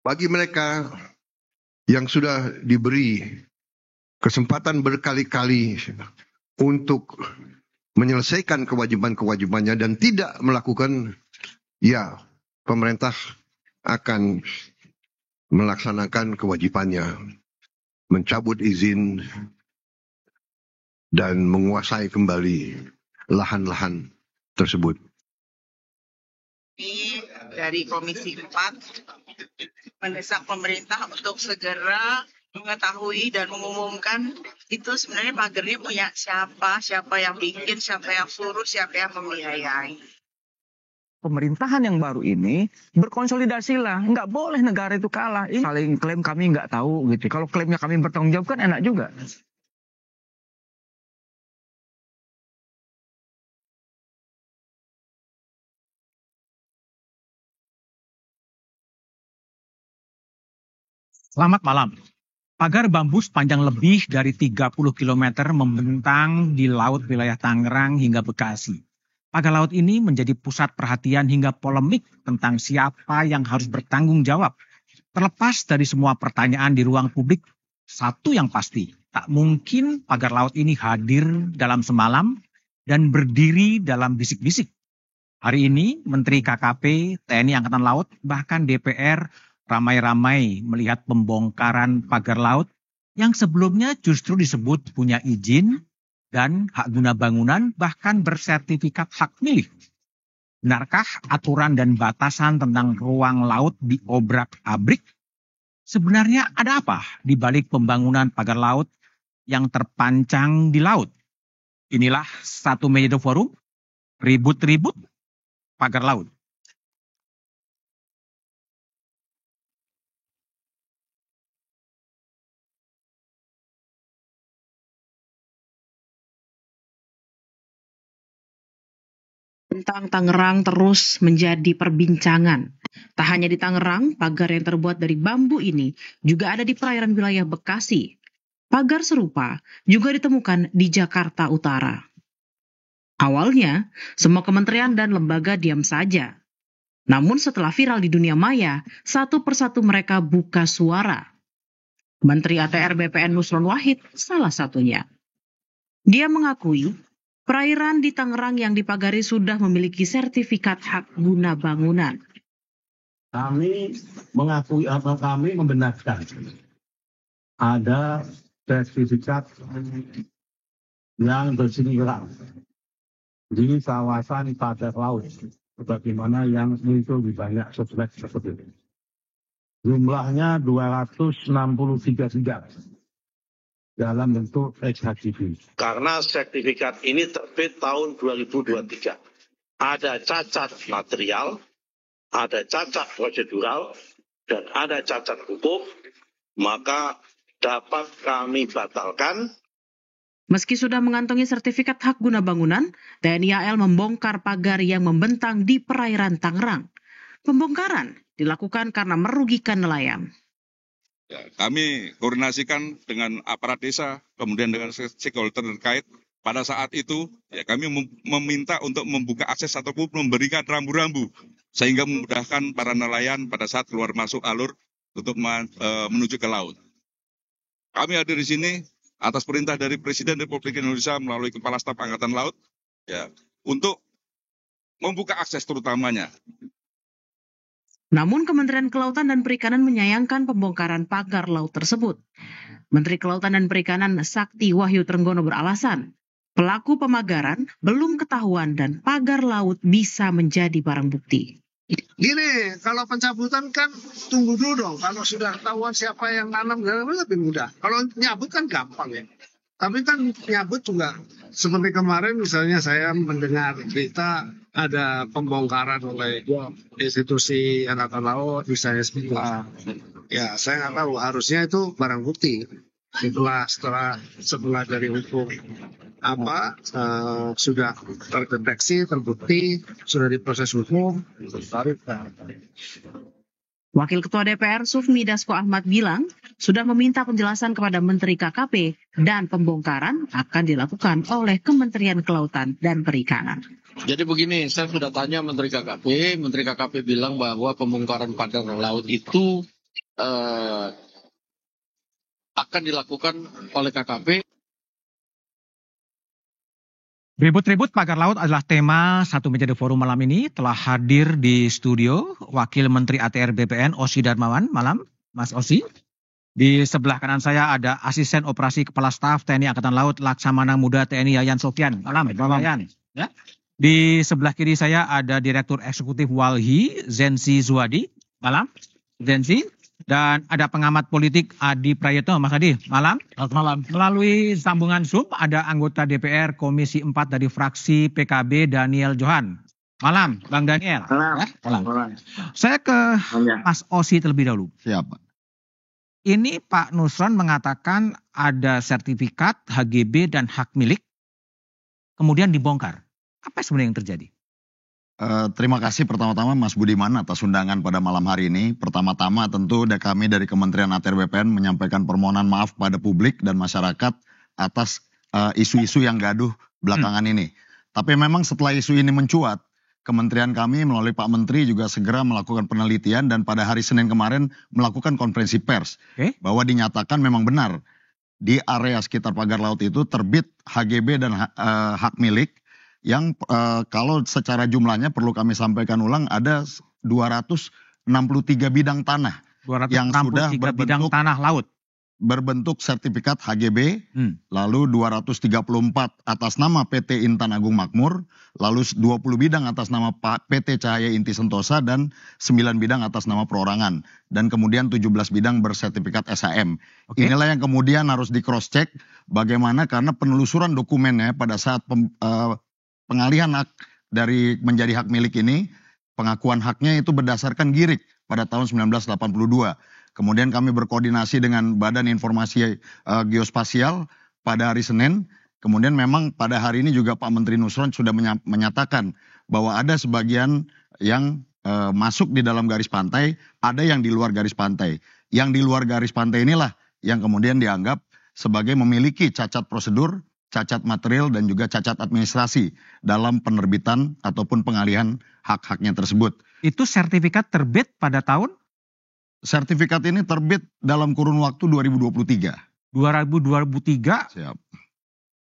Bagi mereka yang sudah diberi kesempatan berkali-kali untuk menyelesaikan kewajiban-kewajibannya dan tidak melakukan, ya pemerintah akan melaksanakan kewajibannya, mencabut izin dan menguasai kembali lahan-lahan tersebut. Dari Komisi 4 mendesak pemerintah untuk segera mengetahui dan mengumumkan itu sebenarnya pagernya punya siapa yang bikin, siapa yang suruh, siapa yang membiayai. Pemerintahan yang baru ini berkonsolidasilah, nggak boleh negara itu kalah. Ini saling klaim kami nggak tahu gitu. Kalau klaimnya kami bertanggung jawab kan enak juga. Selamat malam. Pagar bambu sepanjang lebih dari 30 km membentang di laut wilayah Tangerang hingga Bekasi. Pagar laut ini menjadi pusat perhatian hingga polemik tentang siapa yang harus bertanggung jawab. Terlepas dari semua pertanyaan di ruang publik, satu yang pasti, tak mungkin pagar laut ini hadir dalam semalam dan berdiri dalam bisik-bisik. Hari ini, Menteri KKP, TNI Angkatan Laut, bahkan DPR ramai-ramai melihat pembongkaran pagar laut yang sebelumnya justru disebut punya izin dan hak guna bangunan bahkan bersertifikat hak milik. Benarkah aturan dan batasan tentang ruang laut diobrak-abrik? Sebenarnya ada apa di balik pembangunan pagar laut yang terpancang di laut? Inilah satu meja forum, ribut-ribut pagar laut. Tentang Tangerang terus menjadi perbincangan. Tak hanya di Tangerang, pagar yang terbuat dari bambu ini juga ada di perairan wilayah Bekasi. Pagar serupa juga ditemukan di Jakarta Utara. Awalnya, semua kementerian dan lembaga diam saja. Namun setelah viral di dunia maya, satu persatu mereka buka suara. Menteri ATR BPN Nusron Wahid salah satunya. Dia mengakui perairan di Tangerang yang dipagari sudah memiliki sertifikat hak guna bangunan. Kami mengakui atau kami membenarkan ada sertifikat yang bersinggungan di kawasan pagar laut, sebagaimana yang muncul di banyak sosmed tersebut. Jumlahnya 263 sidang dalam bentuk SHGB. Karena sertifikat ini terbit tahun 2023. Ada cacat material, ada cacat prosedural, dan ada cacat hukum, maka dapat kami batalkan. Meski sudah mengantongi sertifikat hak guna bangunan, TNI AL membongkar pagar yang membentang di perairan Tangerang. Pembongkaran dilakukan karena merugikan nelayan. Ya, kami koordinasikan dengan aparat desa, kemudian dengan stakeholder terkait. Pada saat itu, ya kami meminta untuk membuka akses ataupun memberikan rambu-rambu, sehingga memudahkan para nelayan pada saat keluar masuk alur untuk menuju ke laut. Kami hadir di sini atas perintah dari Presiden Republik Indonesia melalui Kepala Staf Angkatan Laut, ya, untuk membuka akses terutamanya. Namun Kementerian Kelautan dan Perikanan menyayangkan pembongkaran pagar laut tersebut. Menteri Kelautan dan Perikanan Sakti Wahyu Trenggono beralasan, pelaku pemagaran belum ketahuan dan pagar laut bisa menjadi barang bukti. Gini, kalau pencabutan kan tunggu dulu dong. Kalau sudah ketahuan siapa yang nanam, lebih mudah. Kalau nyabut kan gampang ya. Tapi kan nyabut juga, seperti kemarin misalnya saya mendengar berita ada pembongkaran oleh institusi Angkatan Laut, misalnya seperti itu. Ya, saya nggak tahu. Harusnya itu barang bukti. Setelah dari hukum sudah terdeteksi, terbukti, sudah diproses hukum. Wakil Ketua DPR Sufmi Dasko Ahmad bilang sudah meminta penjelasan kepada Menteri KKP dan pembongkaran akan dilakukan oleh Kementerian Kelautan dan Perikanan. Jadi begini, saya sudah tanya Menteri KKP bilang bahwa pembongkaran pagar laut itu akan dilakukan oleh KKP. Ribut-ribut pagar laut adalah tema satu meja The Forum malam ini. Telah hadir di studio Wakil Menteri ATR BPN Osi Darmawan. Malam, Mas Osi. Di sebelah kanan saya ada Asisten Operasi Kepala Staf TNI Angkatan Laut Laksamana Muda TNI Yayan Sofyan. Malam, Yayan. Ya. Di sebelah kiri saya ada Direktur Eksekutif Walhi Zensi Zuwadi. Malam, Zensi. Dan ada pengamat politik Adi Prayetno. Mas Adi, malam. Selamat malam. Melalui sambungan Zoom ada anggota DPR Komisi 4 dari fraksi PKB Daniel Johan. Malam, Bang Daniel. Malam. Malam. Saya ke Mas Osi terlebih dahulu. Siapa? Ini Pak Nusron mengatakan ada sertifikat HGB dan hak milik, kemudian dibongkar. Apa sebenarnya yang terjadi? Terima kasih pertama-tama Mas Budiman atas undangan pada malam hari ini. Pertama-tama tentu kami dari Kementerian ATR BPN menyampaikan permohonan maaf pada publik dan masyarakat atas isu-isu yang gaduh belakangan ini. Tapi memang setelah isu ini mencuat, Kementerian kami melalui Pak Menteri juga segera melakukan penelitian dan pada hari Senin kemarin melakukan konferensi pers. Bahwa dinyatakan memang benar di area sekitar pagar laut itu terbit HGB dan hak milik yang kalau secara jumlahnya perlu kami sampaikan ulang ada 263 bidang tanah yang sudah bidang tanah laut berbentuk sertifikat HGB, lalu 234 atas nama PT Intan Agung Makmur, lalu 20 bidang atas nama PT Cahaya Inti Sentosa dan 9 bidang atas nama perorangan dan kemudian 17 bidang bersertifikat SHM. Inilah yang kemudian harus di cross check bagaimana karena penelusuran dokumennya pada saat pengalihan hak dari menjadi hak milik ini, pengakuan haknya itu berdasarkan GIRIK pada tahun 1982. Kemudian kami berkoordinasi dengan Badan Informasi Geospasial pada hari Senin. Kemudian memang pada hari ini juga Pak Menteri Nusron sudah menyatakan bahwa ada sebagian yang masuk di dalam garis pantai, ada yang di luar garis pantai. Yang di luar garis pantai inilah yang kemudian dianggap sebagai memiliki cacat prosedur, cacat material dan juga cacat administrasi dalam penerbitan ataupun pengalihan hak-haknya tersebut. Itu sertifikat terbit pada tahun? Sertifikat ini terbit dalam kurun waktu 2023. 2023 Siap.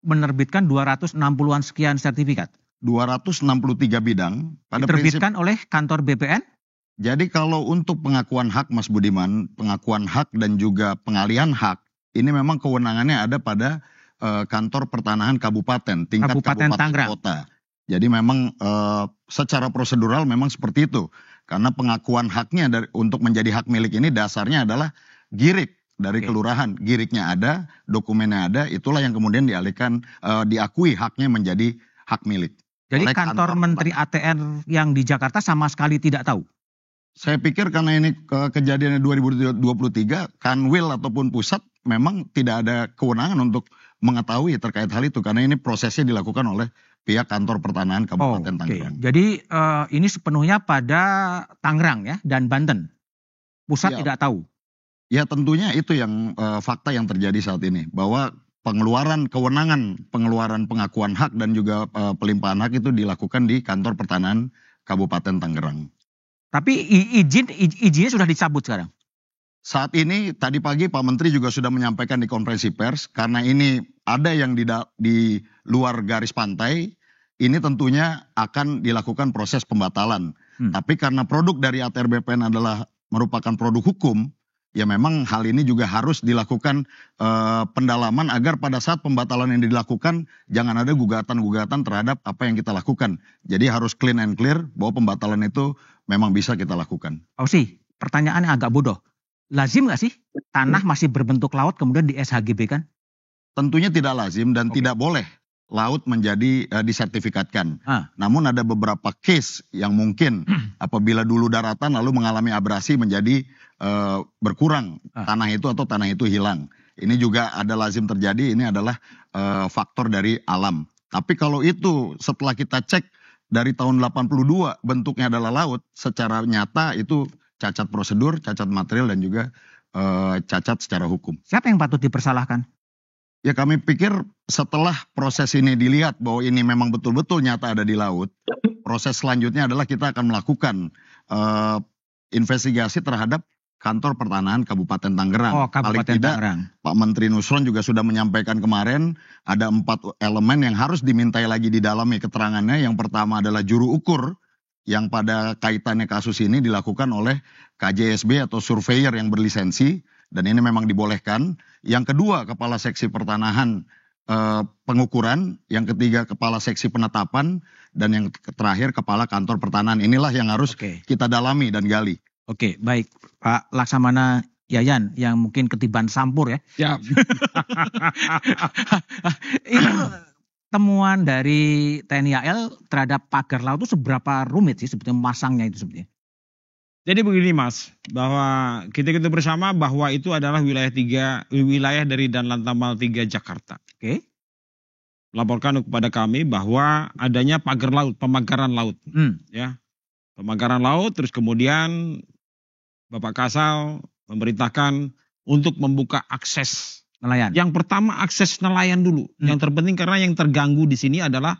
Menerbitkan 260-an sekian sertifikat. 263 bidang. Diterbitkan oleh kantor BPN? Jadi kalau untuk pengakuan hak Mas Budiman, pengakuan hak dan juga pengalihan hak, ini memang kewenangannya ada pada kantor pertanahan kabupaten, tingkat kabupaten Tangerang. kota. Jadi memang secara prosedural memang seperti itu. Karena pengakuan haknya untuk menjadi hak milik ini dasarnya adalah GIRIK dari kelurahan. GIRIKnya ada, dokumennya ada, itulah yang kemudian dialihkan, diakui haknya menjadi hak milik. Jadi kantor Menteri ATR yang di Jakarta sama sekali tidak tahu? Saya pikir karena ini kejadiannya 2023, Kanwil ataupun pusat memang tidak ada kewenangan untuk mengetahui terkait hal itu. Karena ini prosesnya dilakukan oleh pihak kantor pertanahan Kabupaten Tangerang. Jadi ini sepenuhnya pada Tangerang ya dan Banten. Pusat tidak tahu. Ya tentunya itu yang fakta yang terjadi saat ini. Bahwa pengeluaran pengakuan hak dan juga pelimpahan hak itu dilakukan di kantor pertanahan Kabupaten Tangerang. Tapi izinnya sudah dicabut sekarang? Saat ini tadi pagi Pak Menteri juga sudah menyampaikan di konferensi pers. Karena ini ada yang di luar garis pantai, ini tentunya akan dilakukan proses pembatalan. Tapi karena produk dari ATR BPN adalah merupakan produk hukum, ya memang hal ini juga harus dilakukan pendalaman agar pada saat pembatalan yang dilakukan jangan ada gugatan-gugatan terhadap apa yang kita lakukan. Jadi harus clean and clear bahwa pembatalan itu memang bisa kita lakukan. Osi, pertanyaannya agak bodoh. Lazim nggak sih tanah masih berbentuk laut kemudian di SHGB kan? Tentunya tidak lazim dan tidak boleh laut menjadi disertifikatkan. Namun ada beberapa case yang mungkin apabila dulu daratan lalu mengalami abrasi menjadi berkurang tanah itu atau tanah itu hilang. Ini juga ada lazim terjadi, ini adalah faktor dari alam. Tapi kalau itu setelah kita cek dari tahun 82 bentuknya adalah laut, secara nyata itu cacat prosedur, cacat material dan juga cacat secara hukum. Siapa yang patut dipersalahkan? Ya kami pikir setelah proses ini dilihat bahwa ini memang betul-betul nyata ada di laut, proses selanjutnya adalah kita akan melakukan investigasi terhadap Kantor Pertanahan Kabupaten Tangerang. Oh, Paling Kabupaten tidak, Tangerang. Pak Menteri Nusron juga sudah menyampaikan kemarin ada 4 elemen yang harus dimintai lagi di dalamnya keterangannya. Yang pertama adalah juru ukur yang pada kaitannya kasus ini dilakukan oleh KJSB atau surveyor yang berlisensi dan ini memang dibolehkan. Yang kedua kepala seksi pertanahan pengukuran, yang ketiga kepala seksi penetapan dan yang terakhir kepala kantor pertanahan. Inilah yang harus kita dalami dan gali. Oke, baik Pak Laksamana Yayan yang mungkin ketiban sampur ya. Ya. Itu temuan dari TNI AL terhadap pagar laut itu seberapa rumit sih sebetulnya masangnya itu sebetulnya? Jadi begini Mas, bahwa kita bersama bahwa itu adalah wilayah dari Danlantamal 3 Jakarta. Oke. Laporkan kepada kami bahwa adanya pagar laut, pemagaran laut. Ya. Pemagaran laut, terus kemudian Bapak Kasal memerintahkan untuk membuka akses nelayan. Yang pertama akses nelayan dulu. Yang terpenting karena yang terganggu di sini adalah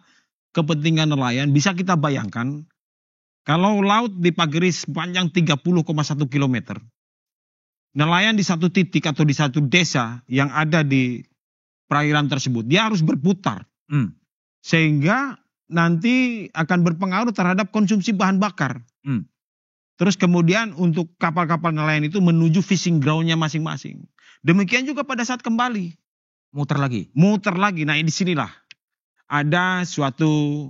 kepentingan nelayan. Bisa kita bayangkan kalau laut dipagari sepanjang 30,1 km. Nelayan di satu titik atau di satu desa yang ada di perairan tersebut, dia harus berputar. Sehingga nanti akan berpengaruh terhadap konsumsi bahan bakar. Terus kemudian untuk kapal-kapal nelayan itu menuju fishing ground-nya masing-masing. Demikian juga pada saat kembali. Muter lagi. Nah di sinilah ada suatu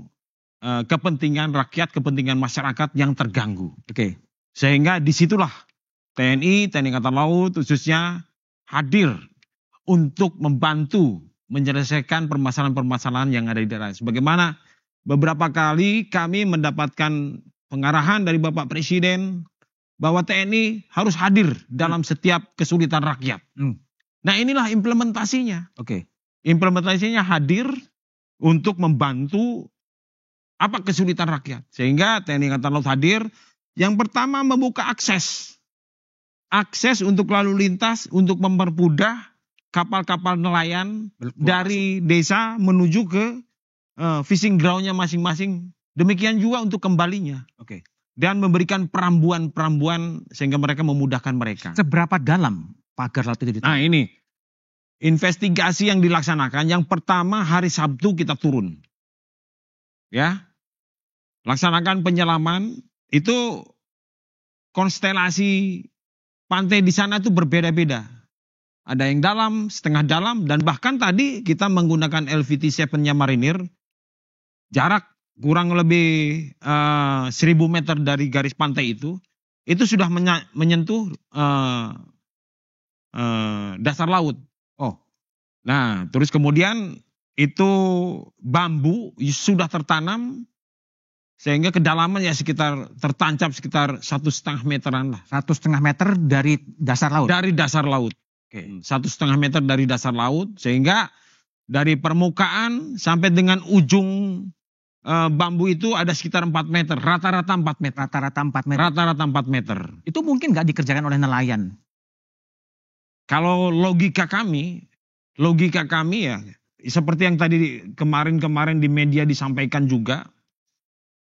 kepentingan rakyat, kepentingan masyarakat yang terganggu. Oke. Sehingga disitulah TNI Angkatan Laut khususnya hadir untuk membantu menyelesaikan permasalahan-permasalahan yang ada di daerah. Sebagaimana beberapa kali kami mendapatkan pengarahan dari Bapak Presiden bahwa TNI harus hadir dalam setiap kesulitan rakyat. Nah inilah implementasinya. Oke. Implementasinya hadir untuk membantu apa kesulitan rakyat. Sehingga TNI Angkatan Laut hadir. Yang pertama membuka akses. Akses untuk lalu lintas untuk mempermudah kapal-kapal nelayan dari desa menuju ke fishing ground-nya masing-masing. Demikian juga untuk kembalinya. Oke. Dan memberikan perambuan-perambuan sehingga mereka memudahkan mereka. Seberapa dalam pagar laut itu? Nah ini, investigasi yang dilaksanakan, yang pertama hari Sabtu kita turun. Ya, laksanakan penyelaman, itu konstelasi pantai di sana itu berbeda-beda. Ada yang dalam, setengah dalam, dan bahkan tadi kita menggunakan LVT-7-nya Marinir, jarak kurang lebih 1000 meter dari garis pantai itu sudah menyentuh dasar laut. Oh, nah terus kemudian itu bambu sudah tertanam sehingga kedalaman ya tertancap sekitar 1,5 meteran lah. 1,5 meter dari dasar laut? Dari dasar laut. Oke. 1,5 meter dari dasar laut sehingga dari permukaan sampai dengan ujung bambu itu ada sekitar 4 meter, rata-rata 4 meter. Rata-rata 4 meter. Rata-rata 4 meter. Itu mungkin nggak dikerjakan oleh nelayan? Kalau logika kami ya, seperti yang tadi kemarin di media disampaikan juga,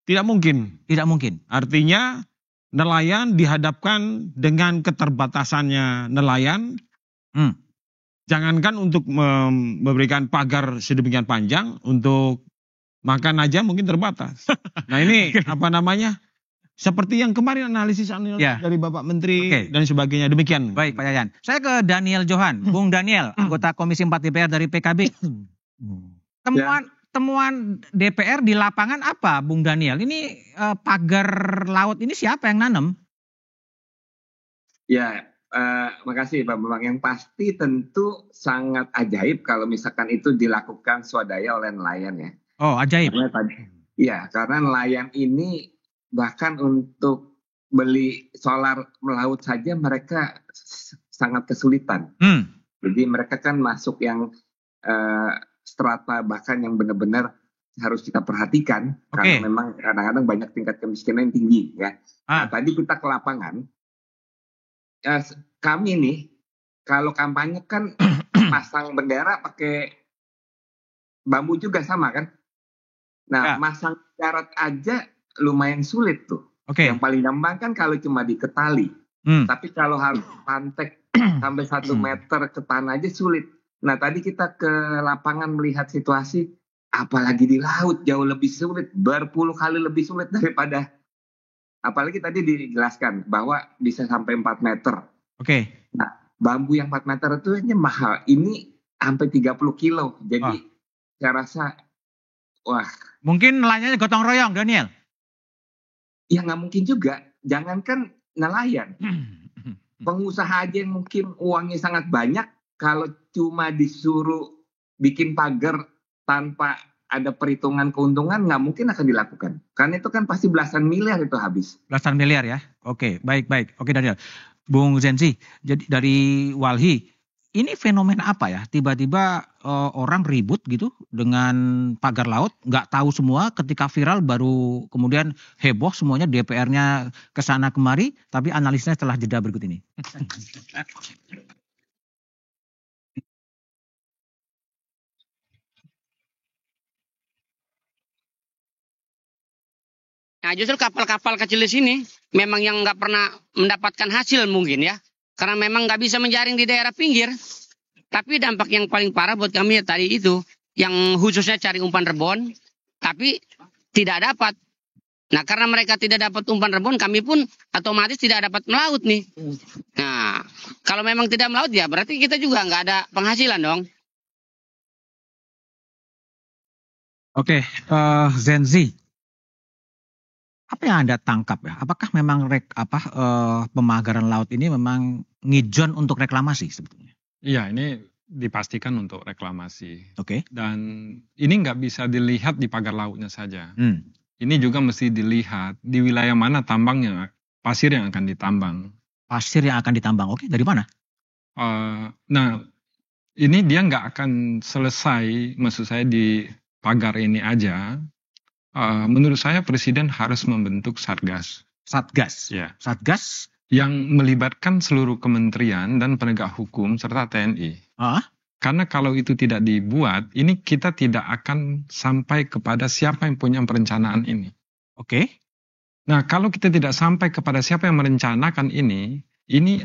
tidak mungkin. Tidak mungkin. Artinya nelayan dihadapkan dengan keterbatasannya nelayan. Jangankan untuk memberikan pagar sedemikian panjang, untuk makan aja mungkin terbatas. Nah ini apa namanya? Seperti yang kemarin analisis dari Bapak Menteri dan sebagainya. Demikian. Baik Pak Yayan. Saya ke Daniel Johan. Bung Daniel, anggota Komisi 4 DPR dari PKB. Temuan DPR di lapangan apa Bung Daniel? Ini pagar laut ini siapa yang nanam? Ya, makasih Pak Bambang. Yang pasti tentu sangat ajaib kalau misalkan itu dilakukan swadaya oleh nelayan ya. Oh, ajaib. Karena nelayan ini bahkan untuk beli solar melaut saja mereka sangat kesulitan. Jadi mereka kan masuk yang strata bahkan yang benar-benar harus kita perhatikan karena memang kadang-kadang banyak tingkat kemiskinan yang tinggi ya. Nah, tadi kita ke lapangan, kami nih kalau kampanye kan pasang bendera pakai bambu juga sama kan. Nah, masang darat aja lumayan sulit tuh. Yang paling gampang kan kalau cuma diketali. Tapi kalau harus pantek sampai 1 meter ke tanah aja sulit. Nah tadi kita ke lapangan melihat situasi, apalagi di laut jauh lebih sulit, berpuluh kali lebih sulit daripada, apalagi tadi dijelaskan bahwa bisa sampai 4 meter. Oke. Nah bambu yang 4 meter itu hanya mahal, ini sampai 30 kilo. Jadi saya rasa, wah. Mungkin nelayannya gotong royong, Daniel? Ya nggak mungkin juga. Jangankan nelayan. Pengusaha aja yang mungkin uangnya sangat banyak, kalau cuma disuruh bikin pagar tanpa ada perhitungan keuntungan, nggak mungkin akan dilakukan. Karena itu kan pasti belasan miliar itu habis. Belasan miliar ya? Oke, baik. Oke Daniel. Bung Zenzi, jadi dari Walhi, ini fenomena apa ya? Tiba-tiba orang ribut gitu dengan pagar laut, nggak tahu semua, ketika viral baru kemudian heboh semuanya, DPR-nya kesana kemari, tapi analisnya setelah jeda berikut ini. Nah justru kapal-kapal kecil di sini memang yang nggak pernah mendapatkan hasil mungkin ya. Karena memang nggak bisa menjaring di daerah pinggir. Tapi dampak yang paling parah buat kami ya tadi itu. Yang khususnya cari umpan rebon. Tapi tidak dapat. Nah karena mereka tidak dapat umpan rebon, kami pun otomatis tidak dapat melaut nih. Nah kalau memang tidak melaut ya berarti kita juga nggak ada penghasilan dong. Oke, Zenzi. Apa yang Anda tangkap ya? Apakah memang pemagaran laut ini memang ngijon untuk reklamasi sebetulnya? Iya, ini dipastikan untuk reklamasi. Oke. Dan ini nggak bisa dilihat di pagar lautnya saja. Ini juga mesti dilihat di wilayah mana tambangnya, pasir yang akan ditambang. Pasir yang akan ditambang, oke. Dari mana? Nah, ini dia nggak akan selesai, maksud saya di pagar ini aja. Menurut saya Presiden harus membentuk Satgas. Satgas? Ya. Satgas? Yang melibatkan seluruh kementerian dan penegak hukum serta TNI. Karena kalau itu tidak dibuat, ini kita tidak akan sampai kepada siapa yang punya perencanaan ini. Oke. Nah, kalau kita tidak sampai kepada siapa yang merencanakan ini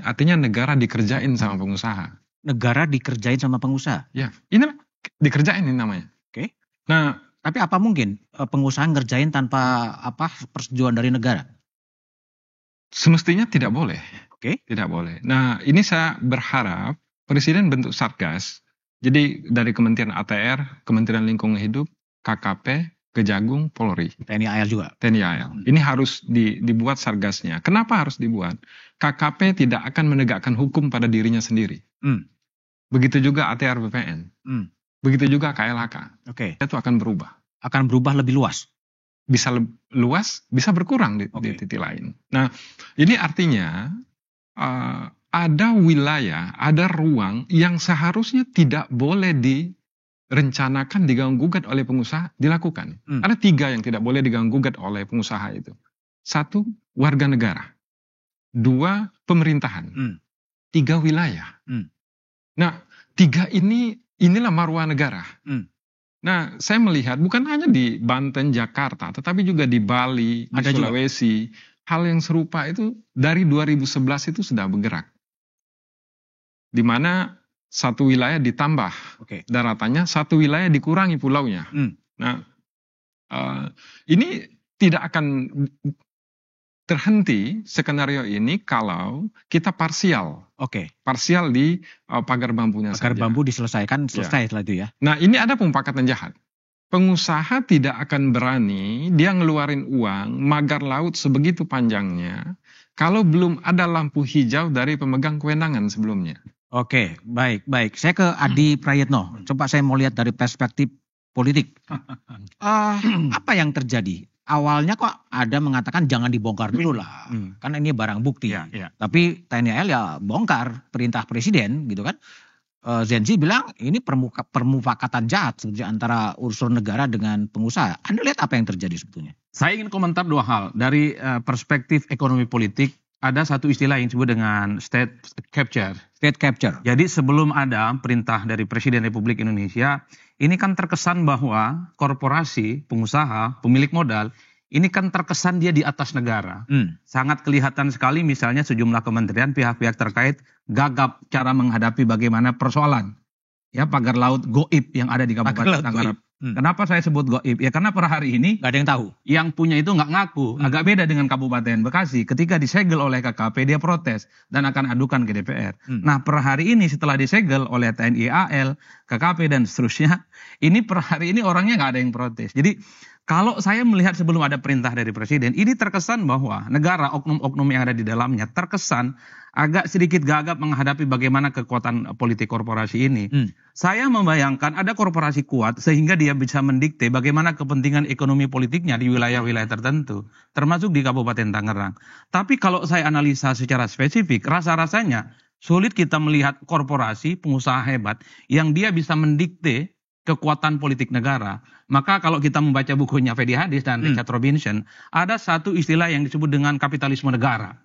artinya negara dikerjain sama pengusaha. Negara dikerjain sama pengusaha? Ya, ini dikerjain ini namanya. Oke. Nah, tapi apa mungkin pengusaha ngerjain tanpa persetujuan dari negara? Semestinya tidak boleh. Oke. Tidak boleh. Nah, ini saya berharap Presiden bentuk Satgas. Jadi dari Kementerian ATR, Kementerian Lingkungan Hidup, KKP, Kejagung, Polri. TNI AL juga. TNI AL. Ini harus dibuat Satgasnya. Kenapa harus dibuat? KKP tidak akan menegakkan hukum pada dirinya sendiri. Begitu juga ATR BPN. Begitu juga KLHK. Oke. Itu akan berubah. Akan berubah lebih luas. Bisa luas, bisa berkurang di titik lain. Nah, ini artinya ada wilayah, ada ruang yang seharusnya tidak boleh direncanakan diganggu-gugat oleh pengusaha, dilakukan. Ada 3 yang tidak boleh diganggu-gugat oleh pengusaha itu. 1, warga negara. 2, pemerintahan. 3, wilayah. Nah, 3 inilah marwah negara. Nah, saya melihat bukan hanya di Banten, Jakarta, tetapi juga di Bali, di Sulawesi. Hal yang serupa itu dari 2011 itu sudah bergerak. Di mana satu wilayah ditambah daratannya, satu wilayah dikurangi pulaunya. Nah, ini tidak akan terhenti skenario ini kalau kita parsial. Parsial di pagar bambunya saja. Pagar bambu diselesaikan, selesai setelah itu ya. Nah, ini ada pemufakatan jahat. Pengusaha tidak akan berani dia ngeluarin uang magar laut sebegitu panjangnya kalau belum ada lampu hijau dari pemegang kewenangan sebelumnya. Oke, baik. Saya ke Adi Prayitno. Coba saya mau lihat dari perspektif politik. Apa yang terjadi? Awalnya kok ada mengatakan jangan dibongkar dulu lah. Karena ini barang bukti. Tapi TNI AL ya bongkar, perintah presiden gitu kan. Zenzi bilang ini permufakatan jahat sebetulnya antara unsur negara dengan pengusaha. Anda lihat apa yang terjadi sebetulnya? Saya ingin komentar 2 hal. Dari perspektif ekonomi politik, ada satu istilah yang disebut dengan state capture. State capture. Jadi sebelum ada perintah dari Presiden Republik Indonesia, ini kan terkesan bahwa korporasi, pengusaha, pemilik modal, ini kan terkesan dia di atas negara. Sangat kelihatan sekali misalnya sejumlah kementerian, pihak-pihak terkait gagap cara menghadapi bagaimana persoalan ya pagar laut goib yang ada di Kabupaten Tangerang. Kenapa saya sebut goib? Ya karena per hari ini Gak ada yang tahu. yang punya itu nggak ngaku. Agak beda dengan Kabupaten Bekasi. Ketika disegel oleh KKP dia protes dan akan adukan ke DPR. Nah per hari ini setelah disegel oleh TNI AL, KKP dan seterusnya, ini per hari ini orangnya nggak ada yang protes. Jadi kalau saya melihat sebelum ada perintah dari Presiden, ini terkesan bahwa negara, oknum-oknum yang ada di dalamnya, terkesan agak sedikit gagap menghadapi bagaimana kekuatan politik korporasi ini. Saya membayangkan ada korporasi kuat sehingga dia bisa mendikte bagaimana kepentingan ekonomi politiknya di wilayah-wilayah tertentu, termasuk di Kabupaten Tangerang. Tapi kalau saya analisa secara spesifik, rasa-rasanya sulit kita melihat korporasi, pengusaha hebat yang dia bisa mendikte kekuatan politik negara. Maka kalau kita membaca bukunya Fedi Hadis dan Richard Robinson, ada satu istilah yang disebut dengan kapitalisme negara.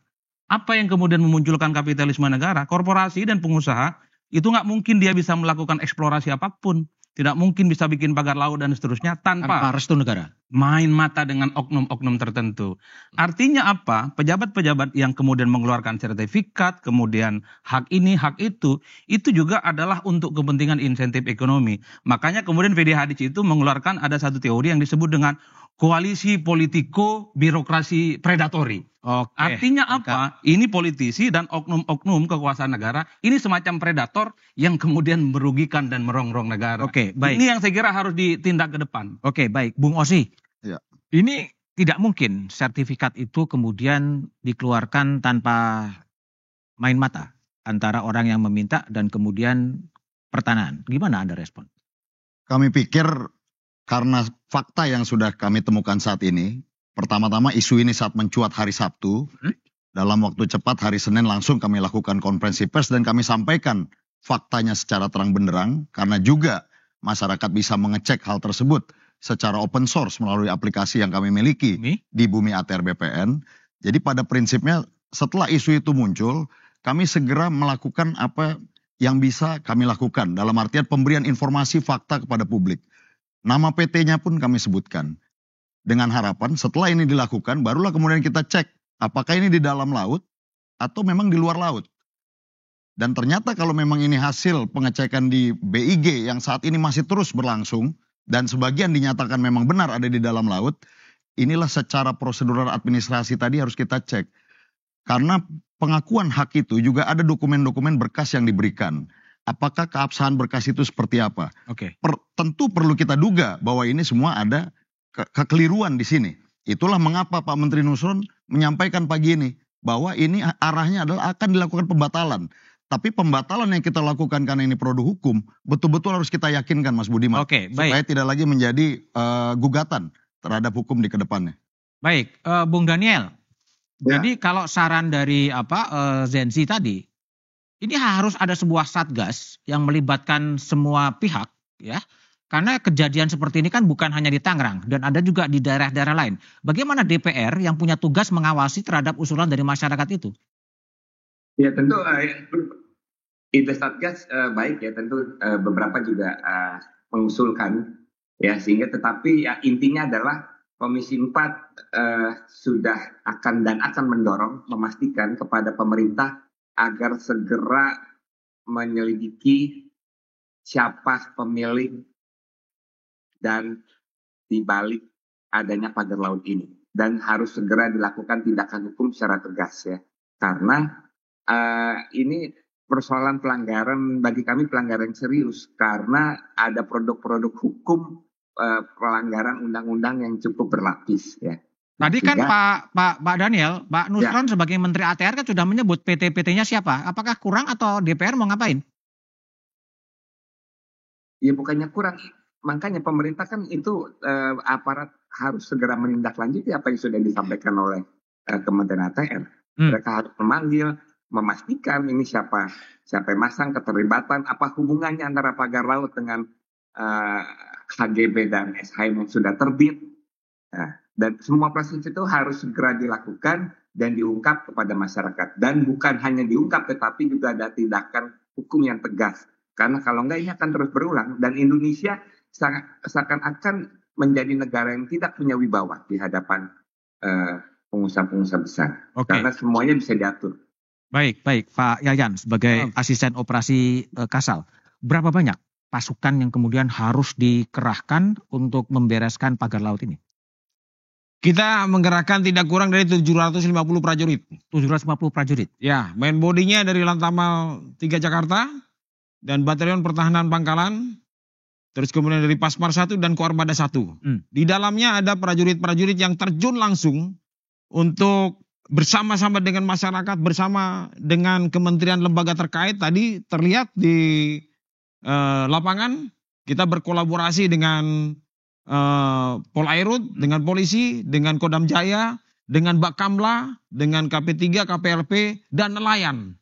Apa yang kemudian memunculkan kapitalisme negara? Korporasi dan pengusaha itu nggak mungkin dia bisa melakukan eksplorasi apapun. Tidak mungkin bisa bikin pagar laut dan seterusnya tanpa restu negara. Main mata dengan oknum-oknum tertentu. Artinya apa? Pejabat-pejabat yang kemudian mengeluarkan sertifikat, kemudian hak ini, hak itu juga adalah untuk kepentingan insentif ekonomi. Makanya kemudian Fedi Hadis itu mengeluarkan ada satu teori yang disebut dengan koalisi politiko birokrasi predatori. Artinya apa? Ini politisi dan oknum-oknum kekuasaan negara ini semacam predator yang kemudian merugikan dan merongrong negara. Baik. Ini yang saya kira harus ditindak ke depan. Baik. Bung Osi. Ya. Ini tidak mungkin sertifikat itu kemudian dikeluarkan tanpa main mata antara orang yang meminta dan kemudian pertanahan. Gimana Anda respon? Kami pikir karena fakta yang sudah kami temukan saat ini, pertama-tama isu ini saat mencuat hari Sabtu, dalam waktu cepat hari Senin langsung kami lakukan konferensi pers dan kami sampaikan faktanya secara terang benderang, karena juga masyarakat bisa mengecek hal tersebut secara open source melalui aplikasi yang kami miliki di Bumi ATR BPN. Jadi pada prinsipnya setelah isu itu muncul, kami segera melakukan apa yang bisa kami lakukan. Dalam artian pemberian informasi fakta kepada publik. Nama PT-nya pun kami sebutkan. Dengan harapan setelah ini dilakukan, barulah kemudian kita cek apakah ini di dalam laut atau memang di luar laut. Dan ternyata kalau memang ini hasil pengecekan di BIG yang saat ini masih terus berlangsung, dan sebagian dinyatakan memang benar ada di dalam laut, inilah secara prosedural administrasi tadi harus kita cek. Karena pengakuan hak itu juga ada dokumen-dokumen berkas yang diberikan. Apakah keabsahan berkas itu seperti apa? Tentu perlu kita duga bahwa ini semua ada kekeliruan di sini. Itulah mengapa Pak Menteri Nusron menyampaikan pagi ini bahwa ini arahnya adalah akan dilakukan pembatalan. Tapi pembatalan yang kita lakukan karena ini produk hukum, betul-betul harus kita yakinkan Mas Budiman. Supaya tidak lagi menjadi gugatan terhadap hukum di kedepannya. Baik, Bung Daniel. Jadi kalau saran dari Zenzi tadi, ini harus ada sebuah satgas yang melibatkan semua pihak, ya. Karena kejadian seperti ini kan bukan hanya di Tangerang dan ada juga di daerah-daerah lain. Bagaimana DPR yang punya tugas mengawasi terhadap usulan dari masyarakat itu? Ya tentu ide Satgas baik ya, tentu beberapa juga mengusulkan ya, sehingga tetapi ya, intinya adalah Komisi 4 sudah akan mendorong, memastikan kepada pemerintah agar segera menyelidiki siapa pemilik dan dibalik adanya pagar laut ini, dan harus segera dilakukan tindakan hukum secara tegas ya, karena ini persoalan pelanggaran, bagi kami pelanggaran serius, karena ada produk-produk hukum pelanggaran undang-undang yang cukup berlapis ya. Tadi kan Pak Daniel, Pak Nusron sebagai Menteri ATR kan sudah menyebut PT-PT-nya siapa? Apakah kurang atau DPR mau ngapain? Ya bukannya kurang, makanya pemerintah kan itu aparat harus segera menindaklanjuti apa yang sudah disampaikan oleh Kementerian ATR. Mereka harus memanggil, memastikan ini siapa yang masang, keterlibatan, apa hubungannya antara pagar laut dengan HGB dan SHM yang sudah terbit. Nah, dan semua proses itu harus segera dilakukan dan diungkap kepada masyarakat. Dan bukan hanya diungkap, tetapi juga ada tindakan hukum yang tegas. Karena kalau enggak ini akan terus berulang. Dan Indonesia seakan-akan menjadi negara yang tidak punya wibawa di hadapan pengusaha-pengusaha besar. Oke. Karena semuanya bisa diatur. Baik, Pak Yayan sebagai asisten operasi Kasal, berapa banyak pasukan yang kemudian harus dikerahkan untuk membereskan pagar laut ini? Kita menggerakkan tidak kurang dari 750 prajurit. 750 prajurit? Ya, main bodinya dari Lantamal 3 Jakarta dan Batalion Pertahanan Pangkalan, terus kemudian dari Pasmar 1 dan Koarmada 1. Di dalamnya ada prajurit-prajurit yang terjun langsung untuk bersama-sama dengan masyarakat, bersama dengan kementerian lembaga terkait. Tadi terlihat di lapangan kita berkolaborasi dengan Polairut, dengan polisi, dengan Kodam Jaya, dengan Bakamla, dengan KP3, KPLP, dan nelayan.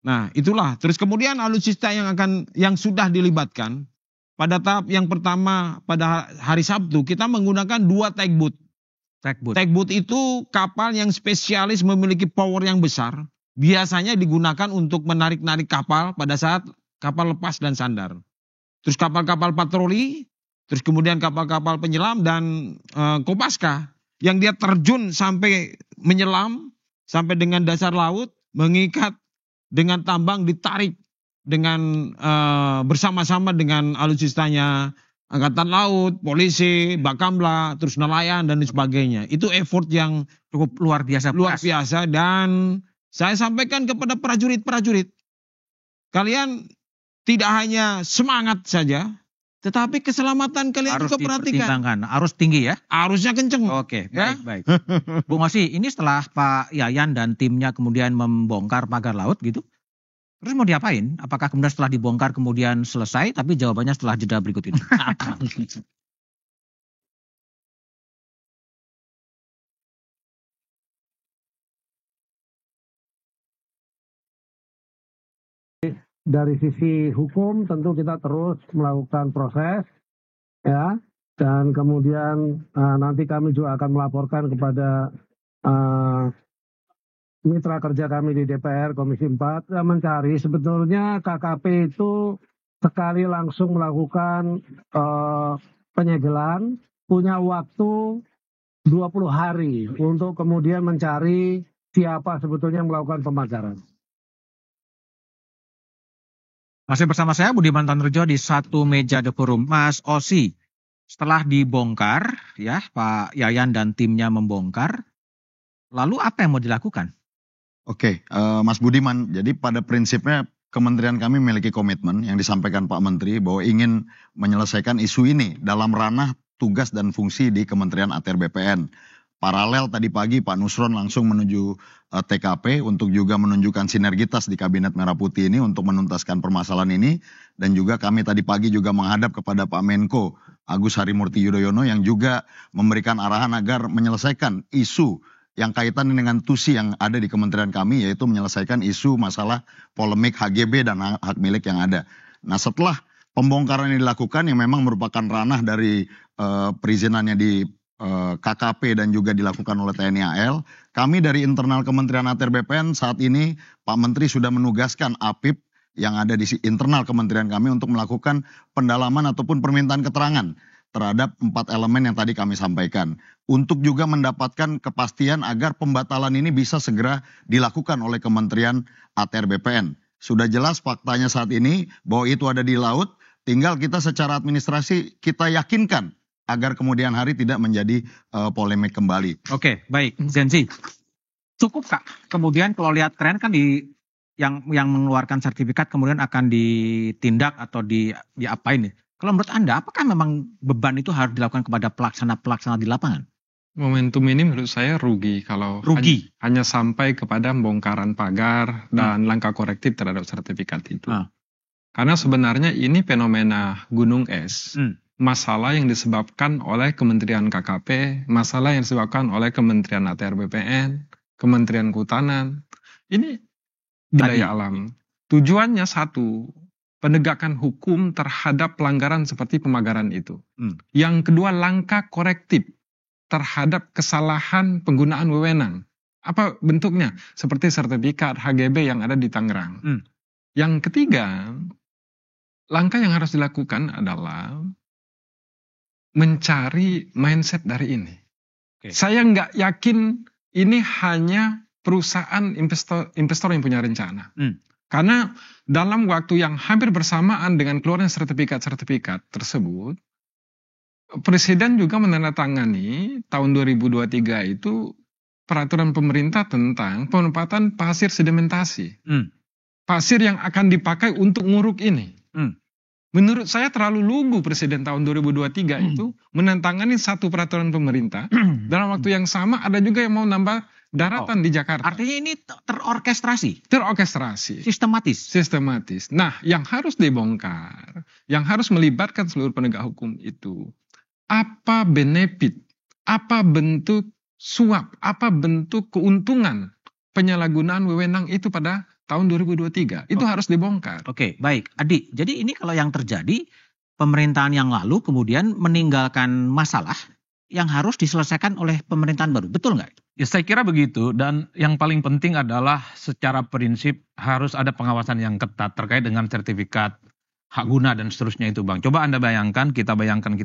Nah, itulah. Terus kemudian alutsista yang sudah dilibatkan pada tahap yang pertama pada hari Sabtu kita menggunakan 2 tugboat. Tugboat itu kapal yang spesialis memiliki power yang besar. Biasanya digunakan untuk menarik-narik kapal pada saat kapal lepas dan sandar. Terus kapal-kapal patroli, terus kemudian kapal-kapal penyelam dan Kopaska yang dia terjun sampai menyelam sampai dengan dasar laut, mengikat dengan tambang, ditarik dengan bersama-sama dengan alutsistanya Angkatan Laut, polisi, Bakamla, terus nelayan dan sebagainya. Itu effort yang cukup luar biasa. Dan saya sampaikan kepada prajurit-prajurit, kalian tidak hanya semangat saja, tetapi keselamatan kalian harus juga perhatikan. Arus tinggi ya? Arusnya kenceng. Oke, baik. Bung Osi, ini setelah Pak Yayan dan timnya kemudian membongkar pagar laut gitu, terus mau diapain? Apakah kemudian setelah dibongkar kemudian selesai? Tapi jawabannya setelah jeda berikut ini. Dari sisi hukum tentu kita terus melakukan proses, ya, dan kemudian nanti kami juga akan melaporkan kepada mitra kerja kami di DPR Komisi 4 mencari sebetulnya KKP itu sekali langsung melakukan penyegelan punya waktu 20 hari untuk kemudian mencari siapa sebetulnya yang melakukan pemagaran. Masih bersama saya Budiman Tanrejo di satu meja The Forum. Mas Osi, setelah dibongkar ya Pak Yayan dan timnya membongkar, lalu apa yang mau dilakukan? Oke, Mas Budiman, jadi pada prinsipnya kementerian kami memiliki komitmen yang disampaikan Pak Menteri bahwa ingin menyelesaikan isu ini dalam ranah tugas dan fungsi di Kementerian ATR BPN. Paralel tadi pagi Pak Nusron langsung menuju TKP untuk juga menunjukkan sinergitas di Kabinet Merah Putih ini untuk menuntaskan permasalahan ini. Dan juga kami tadi pagi juga menghadap kepada Pak Menko Agus Harimurti Yudhoyono yang juga memberikan arahan agar menyelesaikan isu yang kaitan dengan TUSI yang ada di kementerian kami, yaitu menyelesaikan isu masalah polemik HGB dan hak milik yang ada. Nah, setelah pembongkaran ini dilakukan yang memang merupakan ranah dari perizinannya di KKP dan juga dilakukan oleh TNI AL, kami dari internal Kementerian ATR BPN saat ini Pak Menteri sudah menugaskan APIP yang ada di internal kementerian kami untuk melakukan pendalaman ataupun permintaan keterangan terhadap 4 elemen yang tadi kami sampaikan. Untuk juga mendapatkan kepastian agar pembatalan ini bisa segera dilakukan oleh Kementerian ATR BPN. Sudah jelas faktanya saat ini bahwa itu ada di laut, tinggal kita secara administrasi kita yakinkan agar kemudian hari tidak menjadi polemik kembali. Oke, baik. Zenzi, cukup Kak? Kemudian kalau lihat tren kan yang mengeluarkan sertifikat kemudian akan ditindak atau diapain? Kalau menurut Anda, apakah memang beban itu harus dilakukan kepada pelaksana di lapangan? Momentum ini menurut saya rugi kalau hanya sampai kepada bongkaran pagar dan langkah korektif terhadap sertifikat itu. Karena sebenarnya ini fenomena gunung es. Masalah yang disebabkan oleh Kementerian KKP, masalah yang disebabkan oleh Kementerian ATR BPN, Kementerian Kehutanan. Ini daya alam. Tujuannya satu, penegakan hukum terhadap pelanggaran seperti pemagaran itu. Yang kedua, langkah korektif terhadap kesalahan penggunaan wewenang. Apa bentuknya? Seperti sertifikat HGB yang ada di Tangerang. Yang ketiga, langkah yang harus dilakukan adalah mencari mindset dari ini. Saya nggak yakin ini hanya perusahaan investor yang punya rencana. Karena dalam waktu yang hampir bersamaan dengan keluarnya sertifikat-sertifikat tersebut, Presiden juga menandatangani tahun 2023 itu peraturan pemerintah tentang penempatan pasir sedimentasi. Pasir yang akan dipakai untuk nguruk ini. Menurut saya terlalu lugu Presiden tahun 2023 itu menandatangani satu peraturan pemerintah. Dalam waktu yang sama ada juga yang mau nambah daratan di Jakarta. Artinya ini terorkestrasi? Terorkestrasi. Sistematis? Nah, yang harus dibongkar, yang harus melibatkan seluruh penegak hukum itu, apa benefit, apa bentuk suap, apa bentuk keuntungan penyalahgunaan wewenang itu pada tahun 2023. Itu harus dibongkar. Oke, baik. Adi, jadi ini kalau yang terjadi, pemerintahan yang lalu kemudian meninggalkan masalah yang harus diselesaikan oleh pemerintahan baru. Betul nggak? Ya saya kira begitu, dan yang paling penting adalah secara prinsip harus ada pengawasan yang ketat terkait dengan sertifikat hak guna dan seterusnya itu, Bang. Coba Anda bayangkan, kita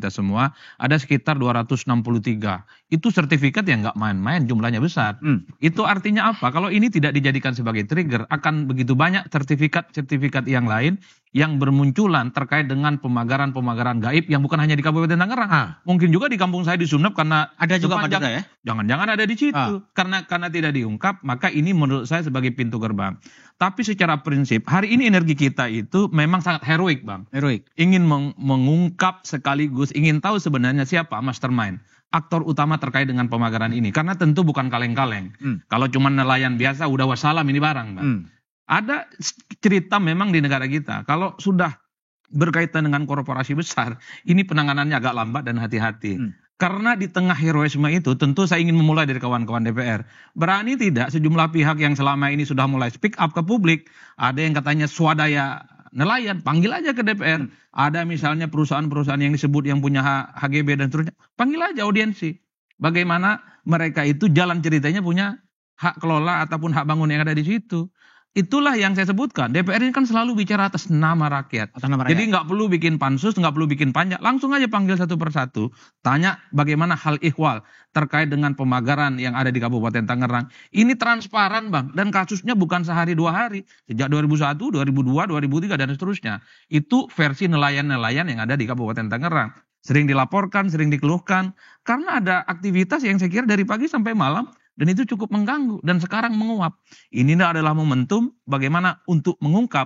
semua, ada sekitar 263. Itu sertifikat yang nggak main-main, jumlahnya besar. Itu artinya apa? Kalau ini tidak dijadikan sebagai trigger, akan begitu banyak sertifikat-sertifikat yang lain yang bermunculan terkait dengan pemagaran-pemagaran gaib yang bukan hanya di Kabupaten Tangerang. Mungkin juga di kampung saya di Sumeneb karena ada juga Madura ya? Jangan-jangan ada di situ. Karena tidak diungkap, maka ini menurut saya sebagai pintu gerbang. Tapi secara prinsip, hari ini energi kita itu memang sangat heroik, Bang. Heroik. Ingin mengungkap sekaligus, ingin tahu sebenarnya siapa mastermind, aktor utama terkait dengan pemagaran ini. Karena tentu bukan kaleng-kaleng. Kalau cuma nelayan biasa, udah wassalam ini barang, Bang. Ada cerita memang di negara kita, kalau sudah berkaitan dengan korporasi besar, ini penanganannya agak lambat dan hati-hati. Karena di tengah heroisme itu, tentu saya ingin memulai dari kawan-kawan DPR. Berani tidak sejumlah pihak yang selama ini sudah mulai speak up ke publik, ada yang katanya swadaya nelayan, panggil aja ke DPR. Ada misalnya perusahaan-perusahaan yang disebut yang punya HGB dan seterusnya, panggil aja audiensi. Bagaimana mereka itu jalan ceritanya punya hak kelola ataupun hak bangun yang ada di situ. Itulah yang saya sebutkan. DPR ini kan selalu bicara atas nama rakyat. Jadi nggak perlu bikin pansus, nggak perlu bikin panja. Langsung aja panggil satu persatu. Tanya bagaimana hal ihwal terkait dengan pemagaran yang ada di Kabupaten Tangerang. Ini transparan, Bang. Dan kasusnya bukan sehari dua hari. Sejak 2001, 2002, 2003, dan seterusnya. Itu versi nelayan-nelayan yang ada di Kabupaten Tangerang. Sering dilaporkan, sering dikeluhkan. Karena ada aktivitas yang saya kira dari pagi sampai malam. Dan itu cukup mengganggu dan sekarang menguap. Ini adalah momentum bagaimana untuk mengungkap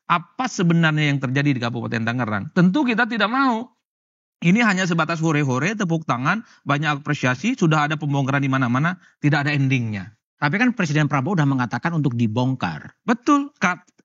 apa sebenarnya yang terjadi di Kabupaten Tangerang. Tentu kita tidak mau. Ini hanya sebatas hore-hore, tepuk tangan, banyak apresiasi, sudah ada pembongkaran di mana-mana, tidak ada endingnya. Tapi kan Presiden Prabowo sudah mengatakan untuk dibongkar. Betul.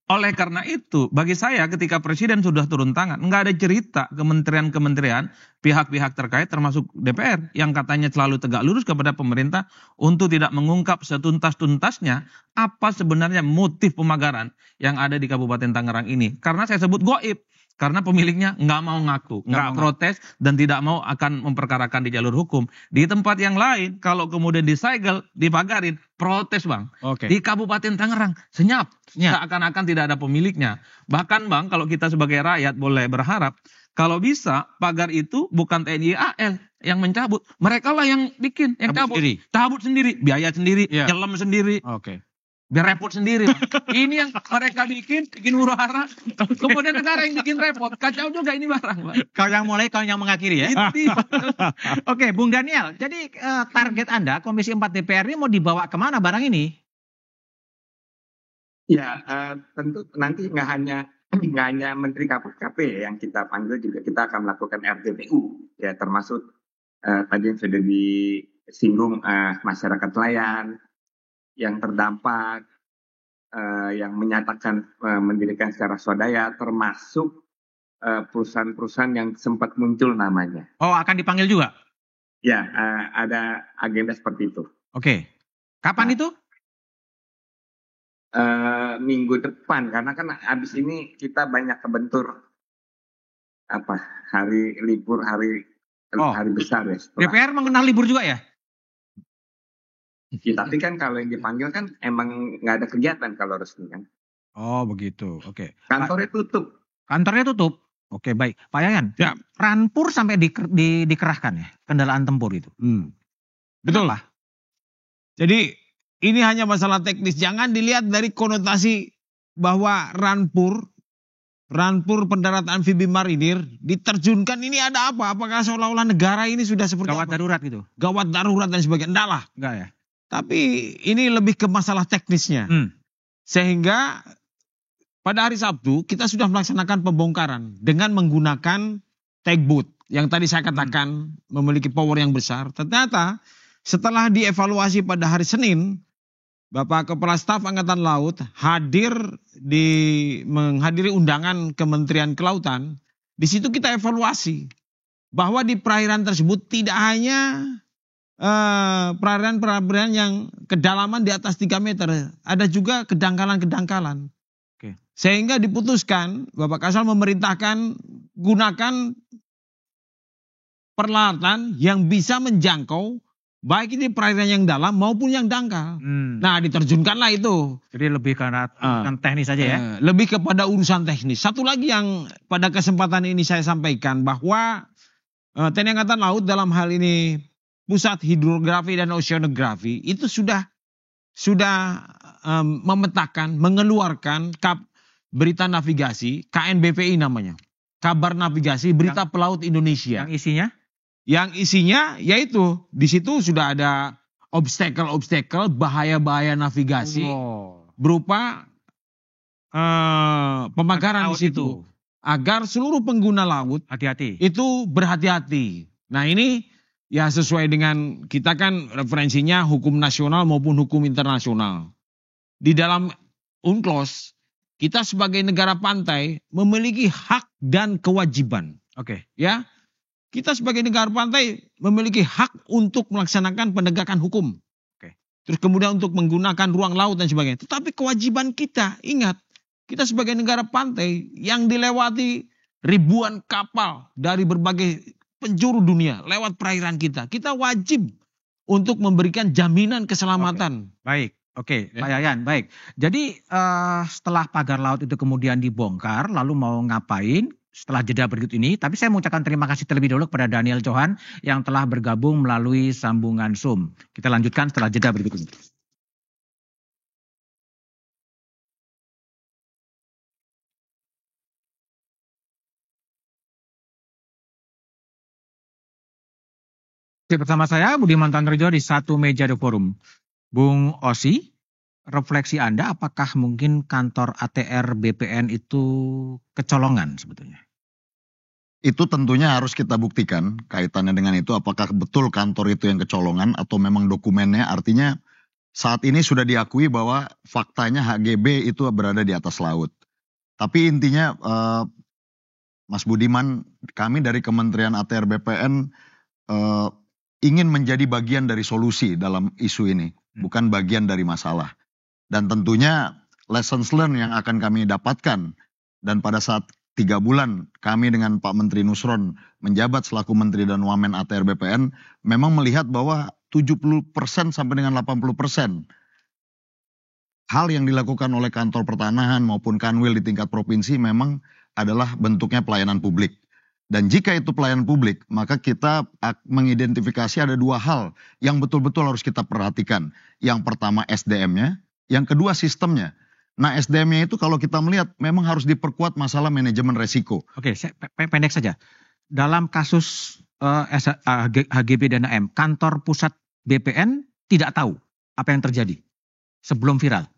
Oleh karena itu, bagi saya ketika Presiden sudah turun tangan, nggak ada cerita kementerian-kementerian, pihak-pihak terkait termasuk DPR yang katanya selalu tegak lurus kepada pemerintah untuk tidak mengungkap setuntas-tuntasnya apa sebenarnya motif pemagaran yang ada di Kabupaten Tangerang ini. Karena saya sebut goib. Karena pemiliknya nggak mau ngaku, nggak protes, dan tidak mau akan memperkarakan di jalur hukum. Di tempat yang lain, kalau kemudian disegel, dipagarin, protes, Bang. Di Kabupaten Tangerang, senyap. Seakan-akan tidak ada pemiliknya. Bahkan, Bang, kalau kita sebagai rakyat boleh berharap, kalau bisa, pagar itu bukan TNI AL yang mencabut. Mereka lah yang bikin, yang cabut sendiri. Biaya sendiri, nyelam sendiri. Biar repot sendiri. Ini yang mereka bikin huru-hara. Kemudian negara yang bikin repot. Kacau juga ini barang. Kau yang mulai, kau yang mengakhiri ya. Oke, Bung Daniel. Jadi target Anda, Komisi 4 DPR ini mau dibawa kemana barang ini? Ya, tentu nanti nggak hanya Menteri KPK yang kita panggil, juga kita akan melakukan RTPU. Ya, termasuk tadi yang sudah disinggung masyarakat nelayan yang terdampak, yang menyatakan mendirikan secara swadaya, termasuk perusahaan-perusahaan yang sempat muncul namanya. Oh, akan dipanggil juga? Ya, ada agenda seperti itu. Oke. Kapan itu? Minggu depan, karena kan abis ini kita banyak kebentur hari libur, hari besar ya. DPR mengenal libur juga ya? Ya, tapi kan kalau yang dipanggil kan emang nggak ada kegiatan kalau resmi kan. Oh begitu, oke. Kantornya tutup. Kantornya tutup. Oke, baik. Pak Yayan, Rampur sampai dikerahkan ya kendaraan tempur itu. Betul lah. Jadi ini hanya masalah teknis. Jangan dilihat dari konotasi bahwa Rampur pendarat amfibi marinir diterjunkan, ini ada apa? Apakah seolah-olah negara ini sudah seperti Gawat apa? darurat gitu. Gawat darurat dan sebagainya. Enggak lah. Enggak ya. Tapi ini lebih ke masalah teknisnya. Sehingga pada hari Sabtu kita sudah melaksanakan pembongkaran dengan menggunakan tugboat yang tadi saya katakan memiliki power yang besar. Ternyata setelah dievaluasi pada hari Senin, Bapak Kepala Staf Angkatan Laut menghadiri undangan Kementerian Kelautan. Di situ kita evaluasi bahwa di perairan tersebut tidak hanya perairan yang kedalaman di atas 3 meter, ada juga kedangkalan-kedangkalan. Sehingga diputuskan Bapak Kasal memerintahkan gunakan peralatan yang bisa menjangkau baik ini perairan yang dalam maupun yang dangkal. Nah, diterjunkanlah itu. Jadi lebih karena urusan teknis saja ya. Lebih kepada urusan teknis. Satu lagi yang pada kesempatan ini saya sampaikan bahwa TNI Angkatan Laut dalam hal ini Pusat Hidrografi dan Oceanografi itu sudah memetakan, mengeluarkan berita navigasi, KNBPI namanya. Kabar Navigasi Berita Pelaut Indonesia. Yang isinya? Yang isinya yaitu di situ sudah ada obstacle, bahaya-bahaya navigasi berupa pemagaran di situ. Agar seluruh pengguna laut hati-hati. Itu berhati-hati. Nah, ini ya sesuai dengan kita kan referensinya hukum nasional maupun hukum internasional. Di dalam UNCLOS kita sebagai negara pantai memiliki hak dan kewajiban. Ya. Kita sebagai negara pantai memiliki hak untuk melaksanakan penegakan hukum. Terus kemudian untuk menggunakan ruang laut dan sebagainya. Tetapi kewajiban kita, ingat, kita sebagai negara pantai yang dilewati ribuan kapal dari berbagai penjuru dunia lewat perairan kita. Kita wajib untuk memberikan jaminan keselamatan. Baik. Oke, Pak Yayan, baik. Jadi setelah pagar laut itu kemudian dibongkar, lalu mau ngapain setelah jeda berikut ini? Tapi saya mengucapkan terima kasih terlebih dahulu kepada Daniel Johan yang telah bergabung melalui sambungan Zoom. Kita lanjutkan setelah jeda berikut ini. Bersama saya Budiman Tanrejo di satu meja The Forum. Bung Osi, refleksi Anda, apakah mungkin kantor ATR BPN itu kecolongan sebetulnya? Itu tentunya harus kita buktikan kaitannya dengan itu. Apakah betul kantor itu yang kecolongan atau memang dokumennya. Artinya saat ini sudah diakui bahwa faktanya HGB itu berada di atas laut. Tapi intinya Mas Budiman, kami dari Kementerian ATR BPN ingin menjadi bagian dari solusi dalam isu ini. Bukan bagian dari masalah. Dan tentunya lessons learned yang akan kami dapatkan. Dan pada saat 3 bulan kami dengan Pak Menteri Nusron menjabat selaku Menteri dan Wamen ATR BPN memang melihat bahwa 70% sampai dengan 80% hal yang dilakukan oleh kantor pertanahan maupun Kanwil di tingkat provinsi memang adalah bentuknya pelayanan publik. Dan jika itu pelayanan publik, maka kita mengidentifikasi ada 2 hal yang betul-betul harus kita perhatikan. Yang pertama SDM-nya, yang kedua sistemnya. Nah, SDM-nya itu kalau kita melihat memang harus diperkuat masalah manajemen resiko. Oke, saya pendek saja. Dalam kasus HGB dan AM, kantor pusat BPN tidak tahu apa yang terjadi sebelum viral.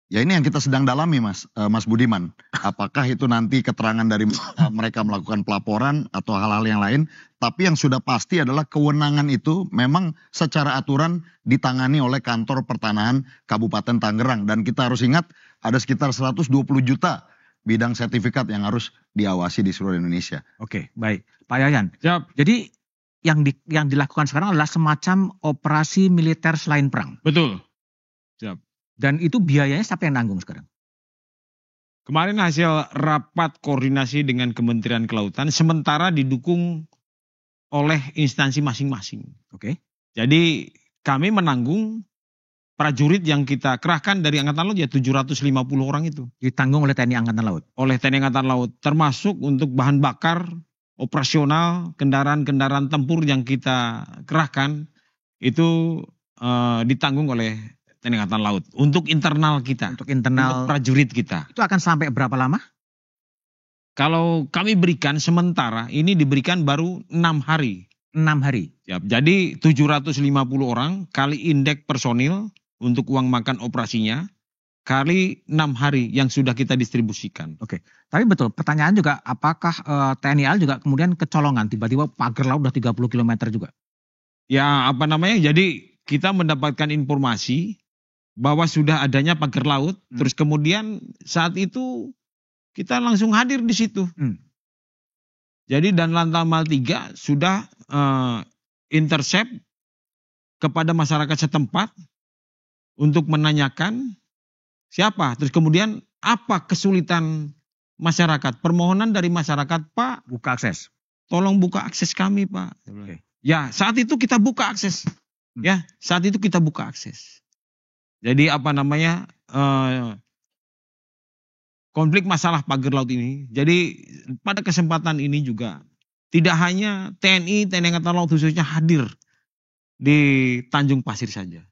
Ya ini yang kita sedang dalami Mas Budiman. Apakah itu nanti keterangan dari mereka melakukan pelaporan atau hal-hal yang lain. Tapi yang sudah pasti adalah kewenangan itu memang secara aturan ditangani oleh kantor pertanahan Kabupaten Tangerang. Dan kita harus ingat ada sekitar 120 juta bidang sertifikat yang harus diawasi di seluruh Indonesia. Oke, baik. Pak Yayan. Siap. Jadi yang dilakukan sekarang adalah semacam operasi militer selain perang. Betul. Siap. Dan itu biayanya siapa yang nanggung sekarang? Kemarin hasil rapat koordinasi dengan Kementerian Kelautan sementara didukung oleh instansi masing-masing. Oke. Jadi kami menanggung prajurit yang kita kerahkan dari Angkatan Laut ya 750 orang itu. Ditanggung oleh TNI Angkatan Laut? Oleh TNI Angkatan Laut. Termasuk untuk bahan bakar, operasional, kendaraan-kendaraan tempur yang kita kerahkan. itu ditanggung oleh TNI Angkatan Laut untuk internal kita, Untuk internal untuk prajurit kita. itu akan sampai berapa lama? Kalau kami berikan sementara ini diberikan baru 6 hari. 6 hari. Ya, jadi 750 orang kali indeks personil untuk uang makan operasinya kali 6 hari yang sudah kita distribusikan. Oke. Tapi betul, pertanyaan juga apakah TNI AL juga kemudian kecolongan tiba-tiba pagar laut udah 30 km juga? Ya apa namanya, jadi kita mendapatkan informasi bahwa sudah adanya pagar laut, terus kemudian saat itu kita langsung hadir di situ. Jadi dan Lantamal 3 sudah intercept kepada masyarakat setempat untuk menanyakan siapa, terus kemudian apa kesulitan masyarakat, permohonan dari masyarakat, Pak, buka akses. Tolong buka akses kami, Pak. Ya, saat itu kita buka akses. Ya, saat itu kita buka akses. Jadi apa namanya, konflik masalah pagar laut ini. Jadi pada kesempatan ini juga tidak hanya TNI Angkatan Laut khususnya hadir di Tanjung Pasir saja.